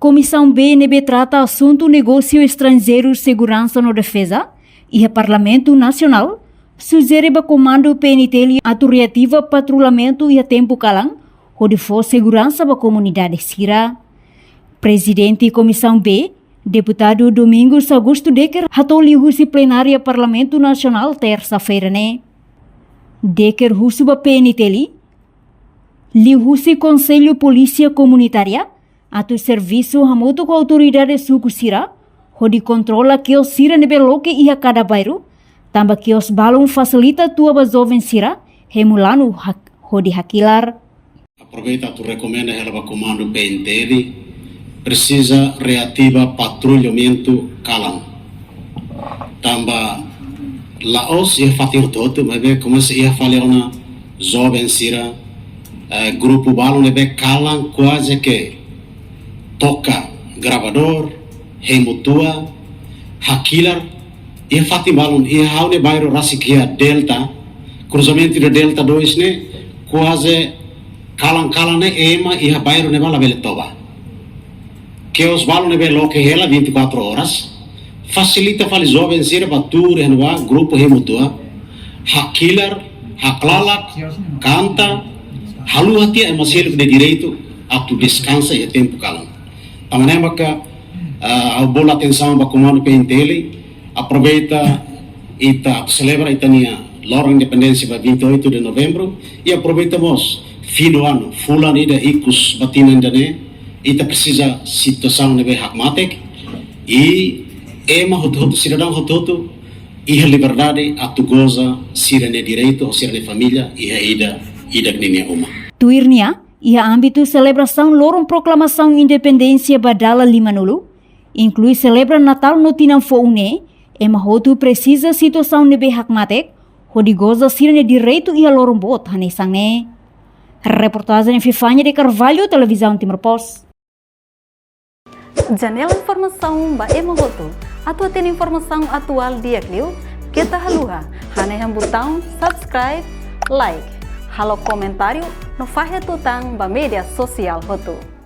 Comissão BNB trata assunto negócio estrangeiro segurança no defesa e o Parlamento Nacional sugere o comando PNT atuativa patrulhamento e a tempo calang onde for segurança da comunidade Sira. Presidente Comissão B, deputado Domingos Augusto Decker, hatoli husi plenária Parlamento Nacional terça-feira, né? Decker husi ba PNT li husi Conselho Polícia Comunitária atu serviço hamutu com autoridade suku Sira, onde controla que os Sira nebeloke e a cada bairro, também que os balão facilita tua jovem Sira, remulano onde hakilar. Aproveita tu recomenda ela comando PNT precisa reativa patrulhamento calam. Tamba laos ia fatir todo, mas be começa ia falar na jovem Sira, grupo balão nebe calam quase que toca gravador, remutua, hakilar, ia fatir balão ia haune bairro rasikia delta, cruzamento de delta 2 ne quase kalang-kalang ne ema ia bairro ne bala beletoba. Que os balões ne loke ela 24 horas, facilita fali jovem Sira batur renova grupo remutua, hakilar, haklalak, canta, halu hatia emasil de direito a tu descansa e tempo calang. Tamaném maka a bola atenção ba comando PNT aproveita ita celebra itania lorong independência ba 28 de novembro e aproveitamos fim do ano fulan ida ikus batinan dane ita precisa situação nebe hakmatek e ema hoto cidadão hoto e a liberdade a tu goza sirene direito ou sirene família e a ida gnia uma Tuirnia ia âmbito celebração lorong proclamação independência badala limanulu inclui celebra Natal no tinam foune ema hoto precisa situação nebe hakmatek onde goza sirene direito e a lorong bot hanesang ne. Reportagem Fifanya de Carvalho, Televisão Timor Post. Janela informação ba Emohoto. Atua tem informação atual dia Clio. Kita haluha. Haneham botão subscribe, like. Halo comentário no fahe tutang ba media sosial Hoto.